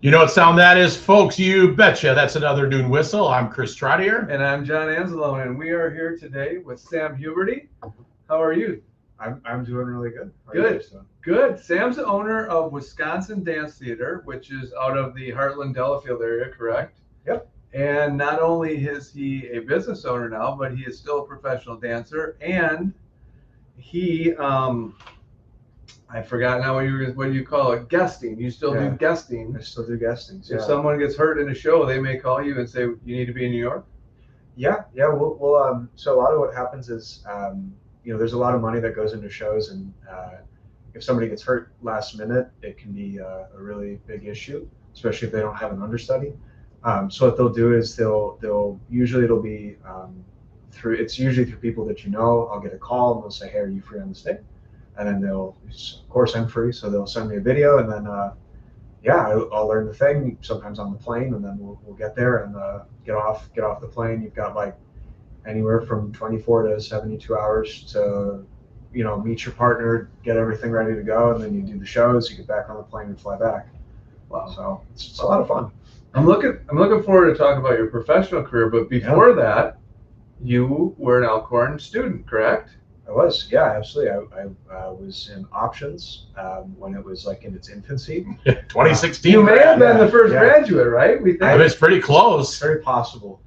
You know what sound that is, folks? You betcha. That's another noon whistle. I'm Chris Trottier. And I'm John Anzalone, and we are here today with Sam Huberty. How are you? I'm doing really good. Good. Good. Sam's the owner of Wisconsin Dance Theatre, which is out of the Heartland-Delafield area, correct? Yep. And not only is he a business owner now, but he is still a professional dancer, and he I forgot now what do you call it? Guesting. You still do guesting. I still do guesting. If someone gets hurt in a show, they may call you and say, you need to be in New York? Yeah. We'll so a lot of what happens is, there's a lot of money that goes into shows, and if somebody gets hurt last minute, it can be a really big issue, especially if they don't have an understudy. So what they'll do is they'll usually it'll be usually through people that you know. I'll get a call and they'll say, hey, are you free on this day? And then of course I'm free, so they'll send me a video, and then I'll learn the thing sometimes on the plane, and then we'll get there and get off the plane. You've got like anywhere from 24 to 72 hours to meet your partner, get everything ready to go, and then you do the shows, you get back on the plane and fly back. Wow. So it's a lot of fun. I'm looking forward to talking about your professional career, but before that, you were an Elkhorn student, correct? I was, yeah, absolutely. I was in options when it was like in its infancy. 2016. You may have been the first graduate, right? We think. It was pretty close. Very possible.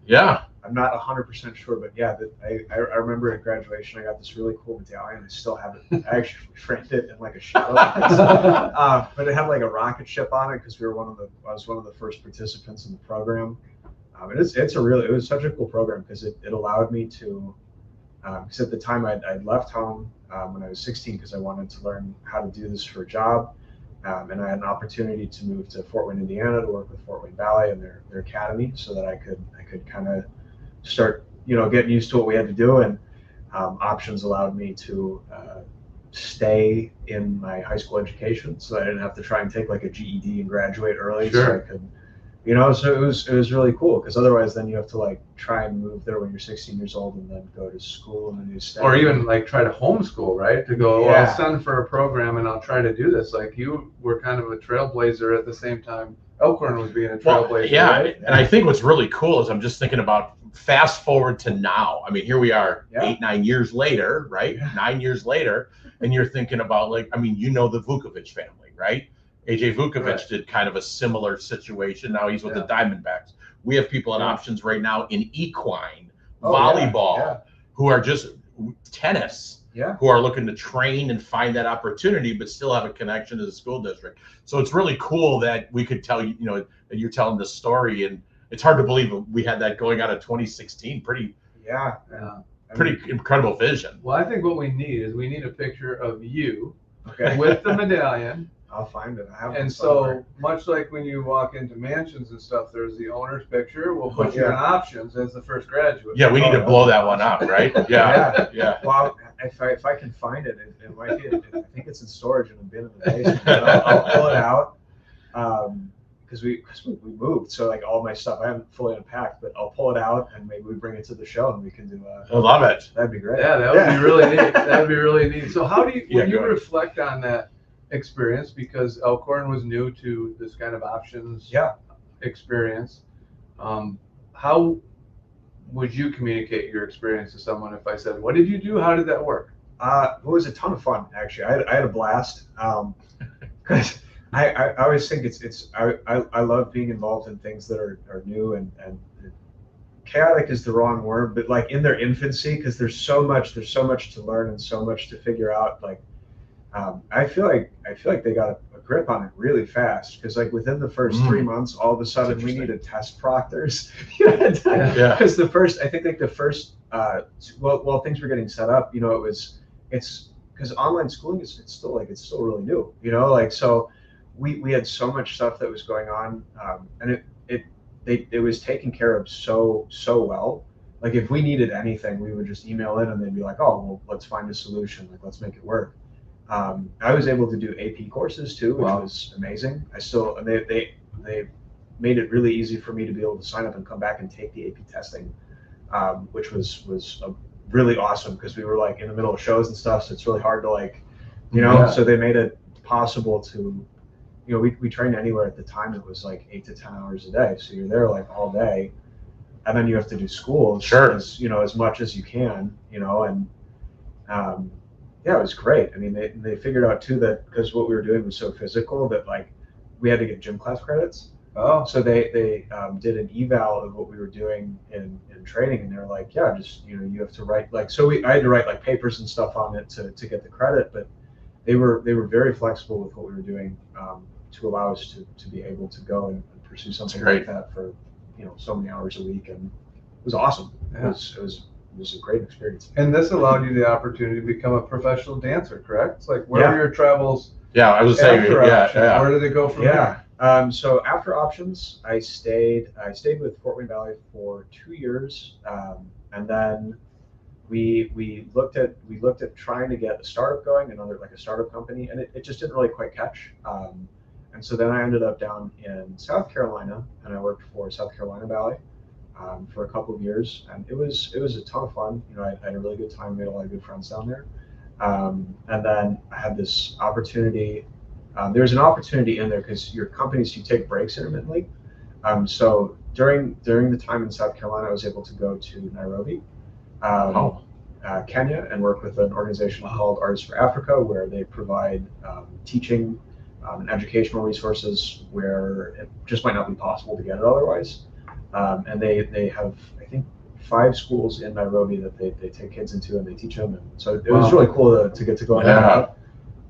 Yeah. I'm not 100% sure, but yeah, I remember at graduation I got this really cool medallion. I still have it. I actually framed it in like a ship, but it had like a rocket ship on it because I was one of the first participants in the program. And it was such a cool program because it allowed me to. Because at the time I'd left home when I was 16 because I wanted to learn how to do this for a job, and I had an opportunity to move to Fort Wayne, Indiana, to work with Fort Wayne Ballet and their academy, so that I could kind of start getting used to what we had to do. And options allowed me to stay in my high school education, so I didn't have to try and take like a GED and graduate early. Sure. So I could. So it was really cool, because otherwise then you have to like try and move there when you're 16 years old and then go to school in a new state. Or even like try to homeschool, right? To go, Yeah. I'll send for a program and I'll try to do this. Like you were kind of a trailblazer at the same time Elkhorn was being a trailblazer. Well, yeah, right? and I think what's really cool is I'm just thinking about fast forward to now. I mean, here we are 8-9 years later, right? 9 years later, and you're thinking about the Vukovich family, right? AJ Vukovich did kind of a similar situation. Now he's with the Diamondbacks. We have people at options right now in equine, volleyball, who are just tennis, who are looking to train and find that opportunity, but still have a connection to the school district. So it's really cool that we could tell that you're telling this story, and it's hard to believe we had that going out of 2016. Pretty incredible vision. Well, I think what we need a picture of you with the medallion. I'll find it. I have and so much like when you walk into mansions and stuff, there's the owner's picture. We'll put you in options as the first graduate. Yeah, we need to blow that one up, right? Yeah. Well, if I can find it, it might be. I think it's in storage in a bin in the basement. I'll pull it out because we moved, so like all my stuff I haven't fully unpacked, but I'll pull it out and maybe we bring it to the show and we can do. I love it. That'd be great. Yeah, that would be really neat. That'd be really neat. So how do you when you reflect on that experience, because Elkhorn was new to this kind of options experience, how would you communicate your experience to someone if I said, what did you do? How did that work? It was a ton of fun, actually. I had a blast, because I always think I love being involved in things that are new, and chaotic is the wrong word, but like in their infancy, because there's so much to learn and so much to figure out. Like I feel like they got a grip on it really fast, because like within the first 3 months, all of a sudden we needed test proctors. Because the first while things were getting set up, it's because online schooling is still really new, so we had so much stuff that was going on, and it was taken care of so well. Like if we needed anything, we would just email in and they'd be like, oh, well, let's find a solution. Like, let's make it work. I was able to do AP courses too, which was amazing. They made it really easy for me to be able to sign up and come back and take the AP testing, which was really awesome, because we were like in the middle of shows and stuff, so it's really hard to so they made it possible to we trained anywhere at the time. It was like 8 to 10 hours a day. So you're there like all day, and then you have to do school as much as you can, and yeah, it was great. I mean, they figured out too that because what we were doing was so physical that like we had to get gym class credits. Oh, so they did an eval of what we were doing in training, and they're like, yeah, just you have to write like I had to write like papers and stuff on it to get the credit, but they were very flexible with what we were doing to allow us to be able to go and pursue something like that for so many hours a week, and it was awesome. Yeah. It was a great experience. And this allowed you the opportunity to become a professional dancer, correct? It's like, where were your travels? Yeah, I was saying, yeah. Where did it go from there? So after options, I stayed with Fort Wayne Valley for 2 years, and then we looked at trying to get a startup going, a startup company, and it just didn't really quite catch. And so then I ended up down in South Carolina, and I worked for South Carolina Valley for a couple of years, and it was a ton of fun. I had a really good time, made a lot of good friends down there, and then I had this opportunity. There's an opportunity in there because your companies, you take breaks intermittently. So during the time in South Carolina, I was able to go to Nairobi, Kenya, and work with an organization called Artists for Africa, where they provide teaching and educational resources where it just might not be possible to get it otherwise. And they have, I think, 5 schools in Nairobi that they take kids into and they teach them. And so it was really cool to get to go and hang out.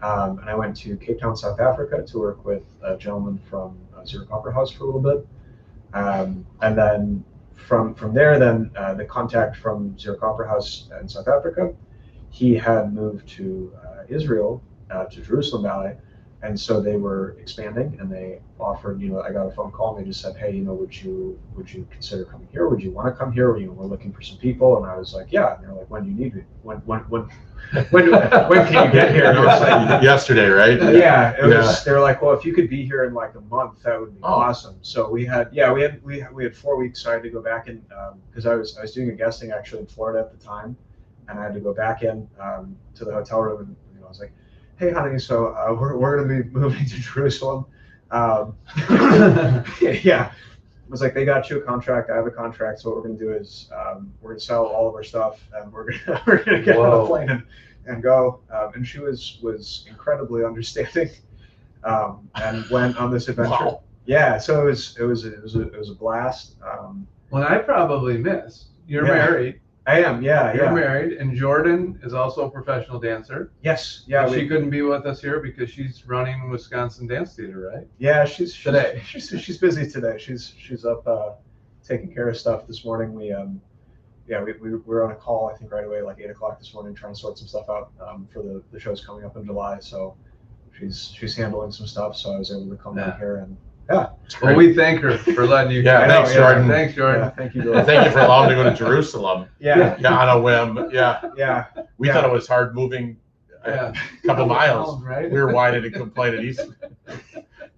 And I went to Cape Town, South Africa, to work with a gentleman from Zero Copper House for a little bit. And then from there, the contact from Zero Copper House in South Africa, he had moved to Israel, to Jerusalem Valley. And so they were expanding, and they offered, I got a phone call, and they just said, hey, would you consider coming here? Would you want to come here? We're looking for some people. And I was like, yeah. And they're like, when do you need me? When can you get here? And I was like, yesterday, right? Yeah. They were like, well, if you could be here in like a month, that would be awesome. So we had 4 weeks. So I had to go back in because I was doing a guesting actually in Florida at the time, and I had to go back in to the hotel room, and I was like, hey, honey, so we're going to be moving to Jerusalem. Yeah. I was like, they got you a contract. I have a contract. So what we're going to do is we're going to sell all of our stuff, and we're going to get on a plane and go. And she was incredibly understanding, and went on this adventure. Wow. Yeah. So it was a blast. Well, I probably missed. You're married. I am, You're married, and Jordan is also a professional dancer. Yes, yeah. She couldn't be with us here because she's running Wisconsin Dance Theatre, right? Yeah, she's busy today. She's up taking care of stuff this morning. We were on a call, I think, right away, like 8 o'clock this morning, trying to sort some stuff out for the shows coming up in July. So she's handling some stuff, so I was able to come down here and. Yeah. Well, we thank her for letting you. Thanks, Jordan. Thanks, Jordan. Yeah, thank you, Jordan. Thank you for allowing me to go to Jerusalem. Yeah, on a whim. Yeah. We thought it was hard moving a couple miles. Right? We were whining and complaining. He's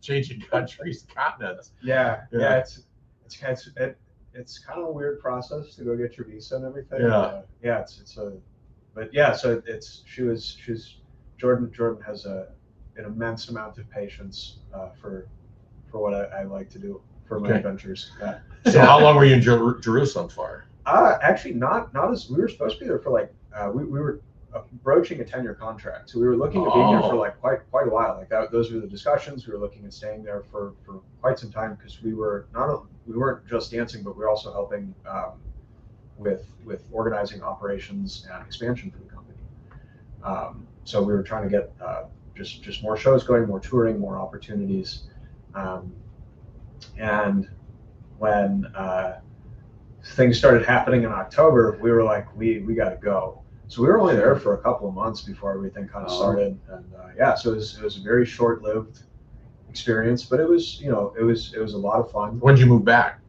changing countries, continents. Yeah. It's kind of a weird process to go get your visa and everything. Jordan has an immense amount of patience for what I like to do for my adventures. Yeah. So how long were you in Jerusalem for? Actually, not as we were supposed to be there for like we were broaching a 10-year contract, so we were looking to be here for like quite a while. Like those were the discussions. We were looking at staying there for quite some time because we weren't just dancing, but we were also helping with organizing operations and expansion for the company. So we were trying to get just more shows going, more touring, more opportunities. And when things started happening in October, we were like, we got to go. So we were only there for a couple of months before everything kind of started. And so it was a very short-lived experience, but it was a lot of fun. When did you move back?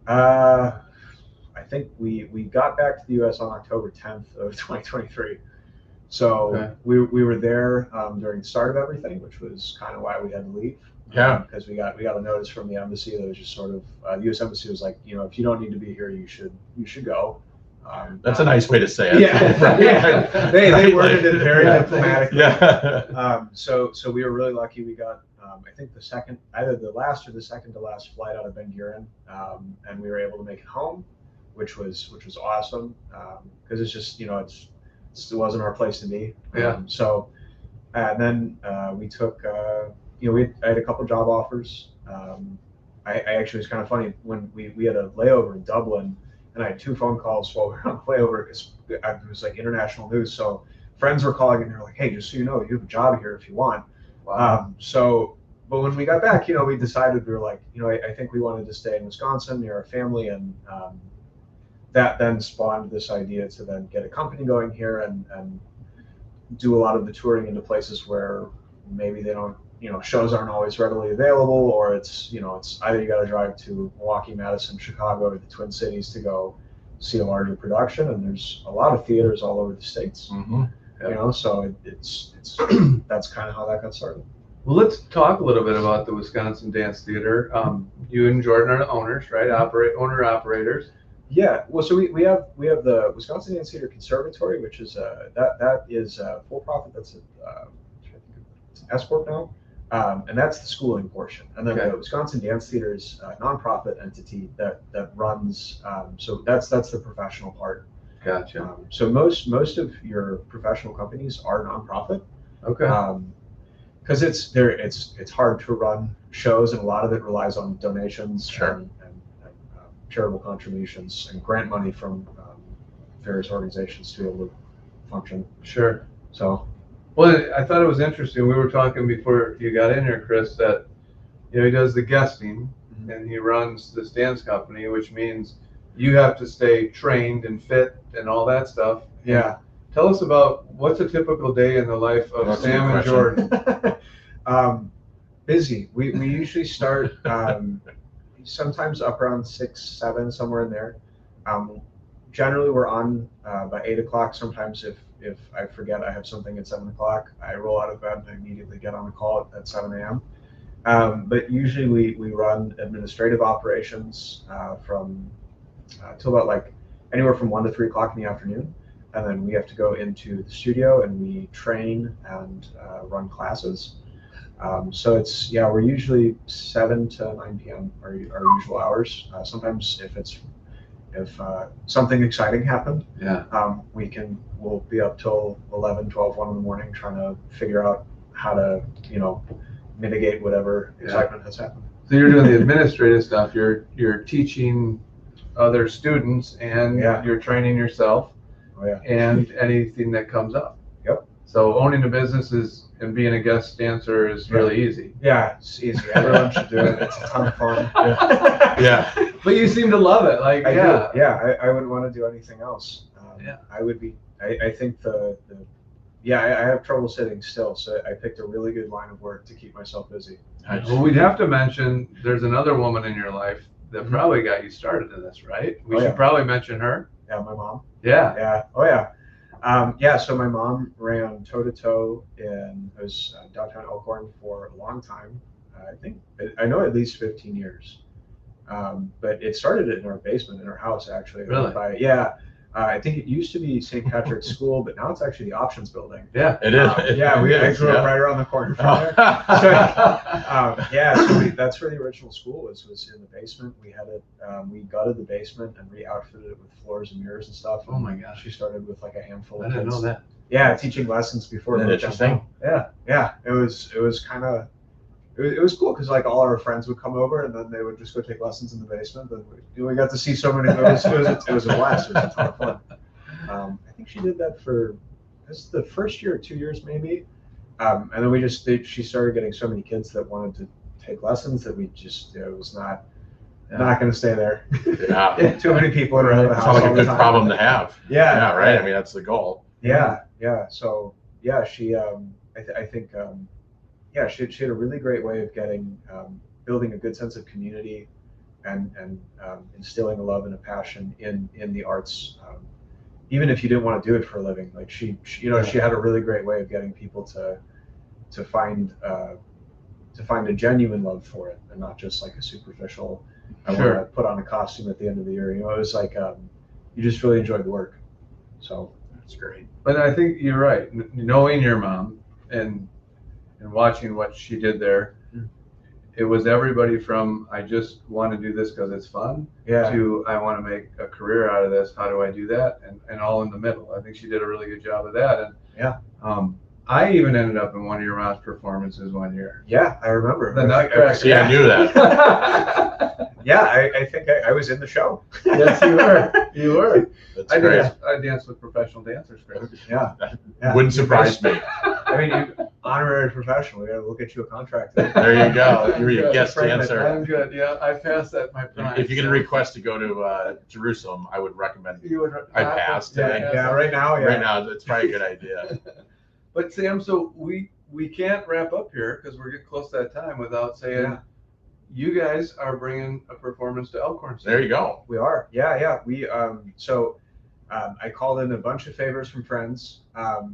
I think we got back to the U.S. on October 10th of 2023. So we were there during the start of everything, which was kind of why we had to leave. Yeah. Because we got a notice from the embassy that was just sort of the U.S. embassy was like, if you don't need to be here, you should go. That's a nice way to say it. Yeah. Right. They worded it very diplomatically. Yeah. So we were really lucky. We got I think either the last or the second to last flight out of Ben Gurion, and we were able to make it home, which was awesome, because it's just, it wasn't our place to be. So, and then we took, I had a couple job offers. I actually, was kind of funny when we had a layover in Dublin, and I had 2 phone calls while we were on the layover, because it was like international news. So friends were calling and they were like, "Hey, just so you know, you have a job here if you want." Wow. But when we got back, we decided, we were like, I think we wanted to stay in Wisconsin near our family, and that then spawned this idea to then get a company going here and do a lot of the touring into places where maybe they don't, shows aren't always readily available, or it's either you got to drive to Milwaukee, Madison, Chicago, or the Twin Cities to go see a larger production. And there's a lot of theaters all over the states, so it's that's kind of how that got started. Well, let's talk a little bit about the Wisconsin Dance Theater. You and Jordan are the owners, right? Owner-operators. Yeah. Well, so we have the Wisconsin Dance Theatre Conservatory, which is that is for profit. That's an S corp now, and that's the schooling portion. And then the Wisconsin Dance Theater is a nonprofit entity that runs. So that's the professional part. Gotcha. So most of your professional companies are nonprofit. Okay. Because it's hard to run shows, and a lot of it relies on donations and charitable contributions and grant money from various organizations to be able to function. Sure. So, well, I thought it was interesting. We were talking before you got in here, Chris, that he does the guesting, and he runs this dance company, which means you have to stay trained and fit and all that stuff. Yeah. Tell us about what's a typical day in the life of Sam and Jordan. Busy. We usually start sometimes up around 6, 7, somewhere in there. Generally, we're on by 8 o'clock. Sometimes if I forget I have something at 7 o'clock, I roll out of bed and I immediately get on a call at 7 a.m. But usually we run administrative operations from till about anywhere from 1 to 3 o'clock in the afternoon. And then we have to go into the studio and we train and run classes. So we're usually 7 to 9 p.m. our usual hours. Sometimes if something exciting happened, we'll be up till 11, 12, 1 in the morning trying to figure out how to, mitigate whatever excitement has happened. So you're doing the administrative stuff. You're teaching other students and you're training yourself. Oh, yeah. And anything that comes up. Yep. So owning a business and being a guest dancer is really easy. Yeah, it's easy. Everyone should do it. It's a ton of fun. Yeah. But you seem to love it. I do. Yeah, I wouldn't want to do anything else. I would be. I think I have trouble sitting still, so I picked a really good line of work to keep myself busy. Well, we'd have to mention there's another woman in your life that probably got you started in this, right? We should probably mention her. Yeah, my mom. Yeah. Yeah. Oh, yeah. So my mom ran toe-to-toe in downtown Elkhorn for a long time. I know at least 15 years. But it started in our basement in our house, actually. Really? I think it used to be St. Patrick's School, but now it's actually the Options Building. Yeah, it is. I grew up right around the corner from there. So that's where the original school was in the basement. We had it. We gutted the basement and re-outfitted it with floors and mirrors and stuff. Oh my gosh! She started with a handful of kids. I didn't know that. Yeah, teaching lessons before. Isn't that interesting? Yeah. It was kind of. It was cool because all our friends would come over and then they would just go take lessons in the basement. And we got to see so many. It was a blast. It was a ton of fun. I think she did that for the first year or 2 years maybe, and then she started getting so many kids that wanted to take lessons that we just it was not going to stay there. Yeah. Too many people in the house. Sounds like a good problem to have. Yeah. Right. I mean, that's the goal. Yeah. So she I think. She had a really great way of building a good sense of community and instilling a love and a passion in the arts, even if you didn't want to do it for a living. She had a really great way of getting people to find a genuine love for it and not just a superficial. I want to put on a costume at the end of the year. It was you just really enjoyed the work. So that's great. But I think you're right. Knowing your mom and watching what she did there, it was everybody from I just want to do this because it's fun to I want to make a career out of this. How do I do that? And all in the middle. I think she did a really good job of that. And I even ended up in one of your mom's performances one year. Yeah, I remember. The Nutcracker. See, I knew that. Yeah, I think I was in the show. Yes, you were. You were. That's great. I danced with professional dancers, Chris. Yeah. Wouldn't surprise me. I mean, you honorary professional. We gotta look at you a contract. There you go. You're a Good. guest dancer. I'm good. Yeah, I passed that my prime. If you get a request to go to Jerusalem, I would recommend. You would. I passed. Yeah, right now. Yeah. Right now, it's probably a good idea. But Sam, so we can't wrap up here because we're getting close to that time without saying you guys are bringing a performance to Elkhorn. There you go. We are. Yeah. We I called in a bunch of favors from friends.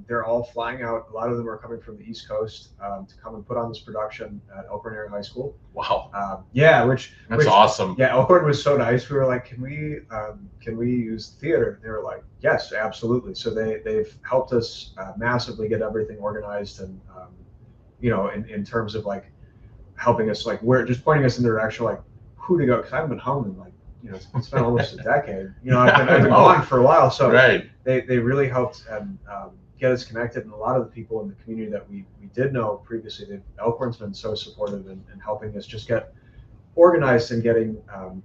They're all flying out. A lot of them are coming from the East Coast to come and put on this production at Elkhorn Area High School. Wow. Which awesome. Yeah, Elkhorn was so nice. We were like, can we use the theater? They were like, yes, absolutely. So they've helped us massively get everything organized, and in terms of like helping us, like we're just pointing us in the direction like who to go, because I haven't been home in like it's been almost a decade. I've been gone for a while, so they really helped and get us connected. And a lot of the people in the community that we did know previously, Elkhorn's been so supportive in helping us just get organized and getting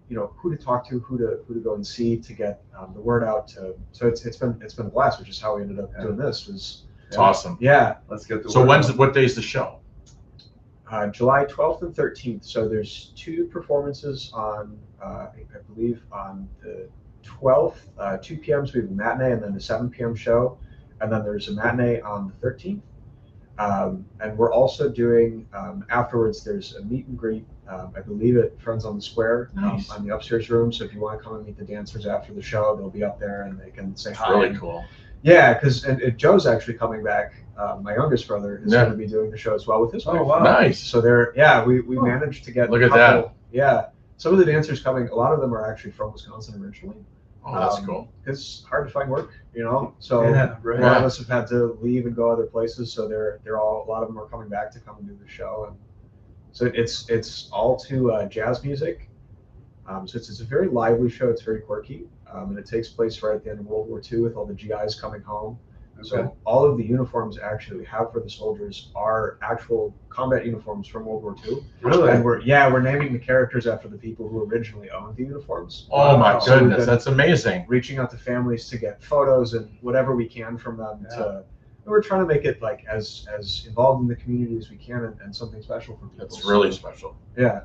who to talk to, who to go and see to get the word out to. So it's been a blast, which is how we ended up doing this. It's awesome. Yeah, let's get the. So what day's the show? July 12th and 13th. So there's 2 performances on, I believe on the 12th, 2 p.m. So we have a matinee and then a 7 p.m. show. And then there's a matinee on the 13th. And we're also doing, afterwards, there's a meet and greet, I believe at Friends on the Square, nice. On the upstairs room. So if you want to come and meet the dancers after the show, they'll be up there and they can say hi. Really cool. Yeah, because Joe's actually coming back. My youngest brother is going to be doing the show as well with his wife. Oh, wow. Nice. So we managed to get Look at that. Yeah. Some of the dancers coming, a lot of them are actually from Wisconsin originally. Oh, that's cool. It's hard to find work, so right. A lot of us have had to leave and go other places. So a lot of them are coming back to come and do the show. And so it's all to jazz music. So it's a very lively show. It's very quirky. And it takes place right at the end of World War II with all the GIs coming home. Okay. So all of the uniforms actually we have for the soldiers are actual combat uniforms from World War II. Really? And we're naming the characters after the people who originally owned the uniforms. Oh my goodness, that's amazing. Reaching out to families to get photos and whatever we can from them we're trying to make it like as involved in the community as we can and something special for people. That's really special. Yeah.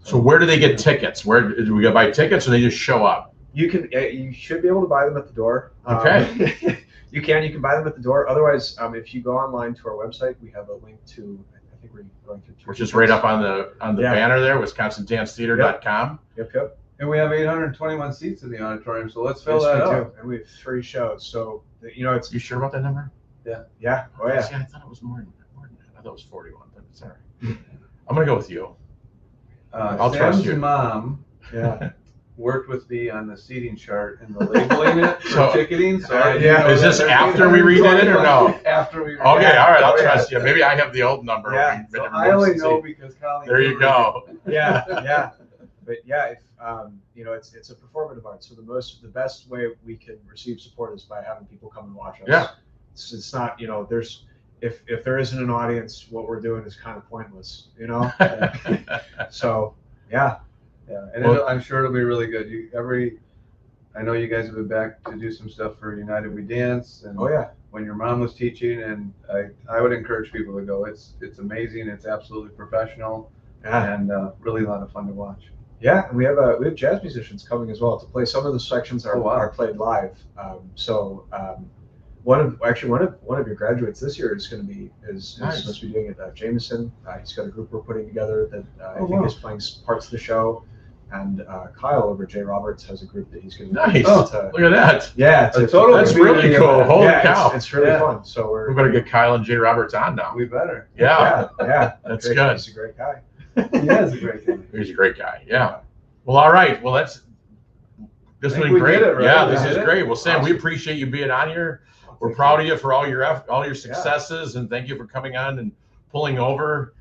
So where do they get tickets? Where do we go buy tickets or they just show up? You should be able to buy them at the door. Okay. You can buy them at the door. Otherwise, if you go online to our website, we have a link to. I think we're going through. Which is right up on the banner there, WisconsinDanceTheatre.com. Yep. And we have 821 seats in the auditorium, so let's fill that up. And we have 3 shows, so it's. You sure about that number? Yeah. Oh yeah. See, I thought it was more than that. I thought it was 41, but it's all right. I'm gonna go with you. I'll trust you. Sam's mom. Worked with me on the seating chart and the labeling it for ticketing. So is this after we redid it or no? After we. Okay, all right, I'll trust you. Maybe I have the old number. Yeah, so I only know because Colleen. There you go. Yeah. But if it's a performative art. So the best way we can receive support is by having people come and watch us. Yeah. It's not there's if there isn't an audience, what we're doing is kind of pointless. So yeah. Yeah, and I'm sure it'll be really good. I know you guys have been back to do some stuff for United We Dance, and when your mom was teaching, and I would encourage people to go. It's amazing. It's absolutely professional, and really a lot of fun to watch. Yeah, and we have jazz musicians coming as well to play. Some of the sections are played live. One of your graduates this year is going to be supposed to be doing it. Jameson, he's got a group we're putting together that I think is playing parts of the show. And Kyle over at J. Roberts has a group that he's going to look at that. Yeah, that's really cool. Holy cow. It's really fun. So we're going to get Kyle and J. Roberts on now. We better. Yeah. That's good. He's a great guy. He is a great guy. He's a great guy. Yeah. Well, all right. Well, this has been great. Yeah, this is great. Well, Sam, we appreciate you being on here. We're proud of you for all your successes, and thank you for coming on and pulling over.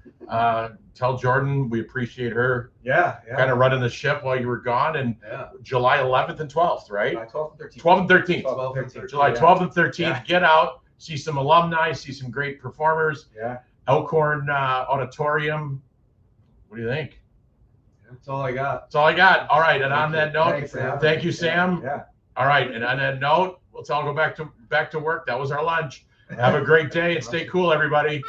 Tell Jordan we appreciate her Yeah. kind of running the ship while you were gone. And July 11th and 12th, right? July 12th and 13th. 12th and 13th. 12th and 13th. July 12th and 13th. Yeah. Get out, see some alumni, see some great performers. Yeah. Elkhorn Auditorium. What do you think? That's all I got. That's all I got. All right. And on that note, Thanks, Sam. thank you, Sam. Yeah. All right. And on that note, let's all go back to work. That was our lunch. Have a great day and stay cool, everybody.